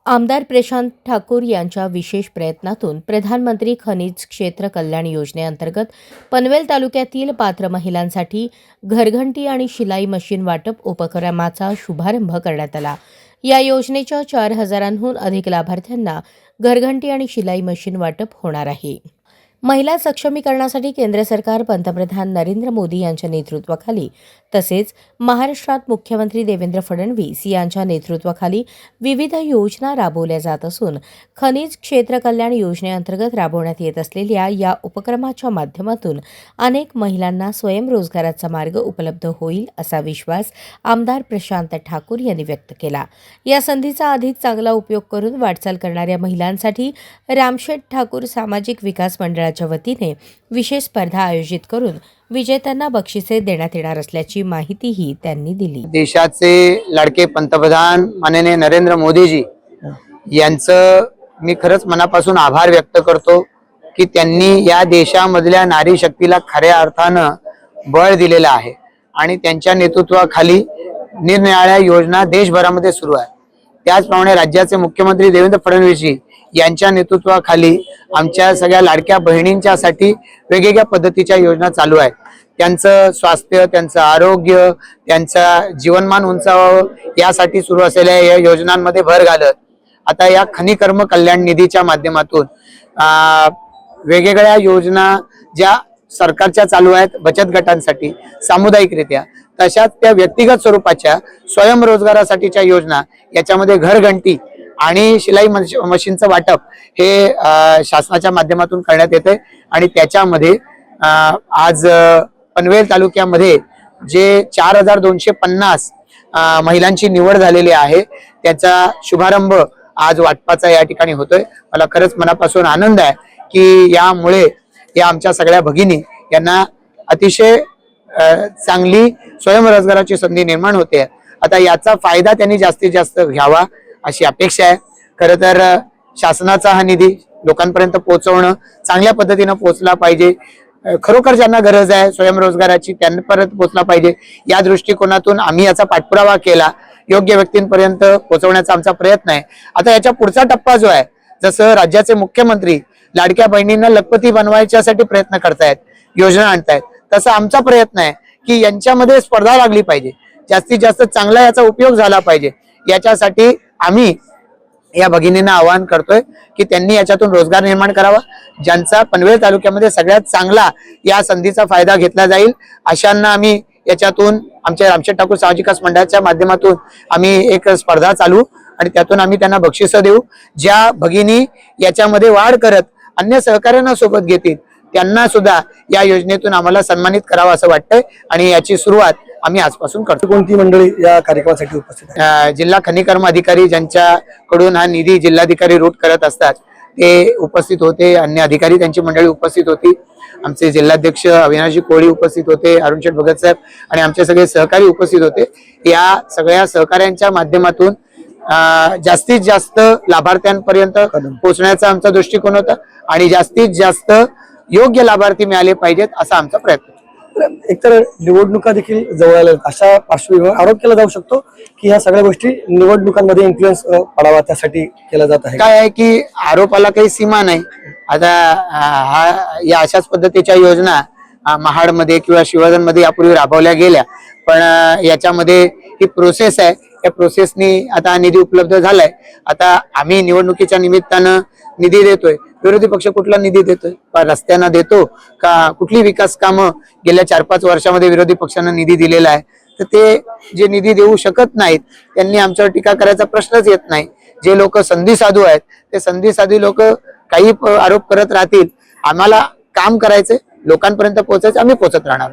आमदार प्रशांत ठाकूर यांच्या विशेष प्रयत्नातून प्रधानमंत्री खनिज क्षेत्र कल्याण योजनेअंतर्गत पनवेल तालुक्यातील पात्र महिलांसाठी घरघंटी आणि शिलाई मशीन वाटप उपक्रमाचा शुभारंभ करण्यात आला। या योजनेच्या 4,000हून अधिक लाभार्थ्यांना घरघंटी आणि शिलाई मशीन वाटप होणार आहे। महिला सक्षमीकरणासाठी केंद्र सरकार पंतप्रधान नरेंद्र मोदी यांच्या नेतृत्वाखाली तसेच महाराष्ट्रात मुख्यमंत्री देवेंद्र फडणवीस यांच्या नेतृत्वाखाली विविध योजना राबवल्या जात असून खनिज क्षेत्र कल्याण योजनेअंतर्गत राबवण्यात येत असलेल्या या उपक्रमाच्या माध्यमातून अनेक महिलांना स्वयंरोजगाराचा मार्ग उपलब्ध होईल असा विश्वास आमदार प्रशांत ठाकूर यांनी व्यक्त केला। या संधीचा अधिक चांगला उपयोग करून वाटचाल करणाऱ्या महिलांसाठी रामशेठ ठाकूर सामाजिक विकास मंडळाच्या वतीने विशेष स्पर्धा आयोजित करून विजेत्यांना बक्षिसे देण्यात येणार असल्याची माहितीही त्यांनी दिली। देशाचे लाडके पंतप्रधान माननीय नरेंद्र मोदीजी यांचं मी खरंच मनापासून आभार व्यक्त करतो की त्यांनी या देशामधल्या नारी शक्तीला खऱ्या अर्थानं बळ दिलेलं आहे आणि त्यांच्या नेतृत्वाखाली निरनिराळ्या योजना देशभरामध्ये सुरू आहेत। त्याचप्रमाणे राज्याचे मुख्यमंत्री देवेंद्र फडणवीसजी यांच्या नेतृत्वाखाली आमच्या सगळ्या लाडक्या बहिणींच्यासाठी वेगवेगळ्या पद्धतीच्या योजना चालू आहेत। त्यांचं स्वास्थ्य, त्यांचं आरोग्य, त्यांचं जीवनमान उंचावावं यासाठी सुरू असलेल्या या योजनांमध्ये भर घालत आता या खनिकर्म कल्याण निधीच्या माध्यमातून वेगवेगळ्या योजना ज्या सरकारच्या चालू आहेत बचत गटांसाठी सामुदायिकरित्या, तशाच त्या व्यक्तिगत स्वरूपाच्या स्वयंरोजगारासाठीच्या योजना याच्यामध्ये घरघंटी आणि शिलाई मशीनचं वाटप हे शासनाच्या माध्यमातून करण्यात येते आणि त्याच्यामध्ये आज पनवेल तालुक्यामध्ये जे 4,250 महिलांची निवड झालेली आहे त्याचा शुभारंभ आज वाटपाचा या ठिकाणी होतोय। मला खरंच मनापासून आनंद आहे की यामुळे या आमच्या सगळ्या भगिनी यांना अतिशय चांगली स्वयंरोजगाराची संधी निर्माण होते। आता याचा फायदा त्यांनी जास्तीत जास्त घ्यावा अशी अपेक्षा आहे। खरं तर शासनाचा हा निधी लोकांपर्यंत पोहोचवणं चांगल्या पद्धतीनं पोहोचला पाहिजे। खरोखर ज्यांना गरज आहे स्वयंरोजगाराची त्यांपर्यंत पोहोचला पाहिजे या दृष्टिकोनातून आम्ही याचा पाठपुरावा केला, योग्य व्यक्तींपर्यंत पोहोचवण्याचा आमचा प्रयत्न आहे। आता याच्या पुढचा टप्पा जो आहे, जसं राज्याचे मुख्यमंत्री लाडक्या बहिणींना लखपती बनवायच्यासाठी प्रयत्न करतायत, योजना आणतायत, तसा आमचा प्रयत्न आहे की यांच्यामध्ये स्पर्धा लागली पाहिजे, जास्तीत जास्त चांगला याचा उपयोग झाला पाहिजे। याच्यासाठी आम्ही या भगिनींना आवाहन करतोय की त्यांनी याच्यातून रोजगार निर्माण करावा, ज्यांचा पनवेल तालुक्यामध्ये सगळ्यात चांगला या संधीचा फायदा घेतला जाईल अशांना आम्ही याच्यातून आमच्या रामशेठ ठाकूर सामाजिक विकास मंडळाच्या माध्यमातून आम्ही एक स्पर्धा चालू आणि त्यातून आम्ही त्यांना बक्षिसं देऊ। ज्या भगिनी याच्यामध्ये वाढ करत अन्य सहकार्यांना सोबत घेतील त्यांना सुद्धा या योजनेतून आम्हाला सन्मानित करावं असं वाटतंय आणि याची सुरुवात आम्ही आजपासून करतो। कोणती मंडळी या कार्यक्रमासाठी उपस्थित आहे? जिल्हा खनिकर्म अधिकारी ज्यांच्याकडून हा निधी जिल्हाधिकारी रूट करत असतात ते उपस्थित होते, अन्य अधिकारी त्यांची मंडळी उपस्थित होती, आमचे जिल्हाध्यक्ष अविनाशजी कोळी उपस्थित होते, अरुणशेठ भगत साहेब आणि आमचे सगळे सहकारी उपस्थित होते। या सगळ्या सहकार्यांच्या माध्यमातून जास्तीत जास्त लाभार्थ्यांपर्यंत पोहोचण्याचा आमचा दृष्टिकोन होता आणि जास्तीत जास्त योग्य लाभार्थी मिळाले पाहिजेत असा आमचा प्रयत्न। एकतर निवडणुका देखील जवळ आल्या अशा पार्श्वभूमीवर आरोप केला जाऊ शकतो की ह्या सगळ्या गोष्टी निवडणुकांमध्ये इन्फ्लुएन्स पडावा त्यासाठी केला जात आहे। काय आहे की आरोपाला काही सीमा नाही। आता या अशाच पद्धतीच्या योजना महाडमध्ये किंवा शिवधनमध्ये यापूर्वी राबवल्या गेल्या, पण याच्यामध्ये ही प्रोसेस आहे, या प्रोसेसनी आता निधी उपलब्ध झालाय। आता आम्ही निवडणुकीच्या निमित्तानं निधी देतोय, विरोधी पक्ष कुठला निधी देतोय? रस्त्यांना देतो का कुठली विकास कामं गेल्या 4-5 वर्षामध्ये विरोधी पक्षांना निधी दिलेला आहे? तर ते जे निधी देऊ शकत नाहीत त्यांनी आमच्यावर टीका करायचा प्रश्नच येत नाही। जे लोक संधी साधू आहेत ते संधी साधू लोक काही आरोप करत राहतील, आम्हाला काम करायचे, लोकांपर्यंत पोहोचायचे, आम्ही पोहोचत राहणार।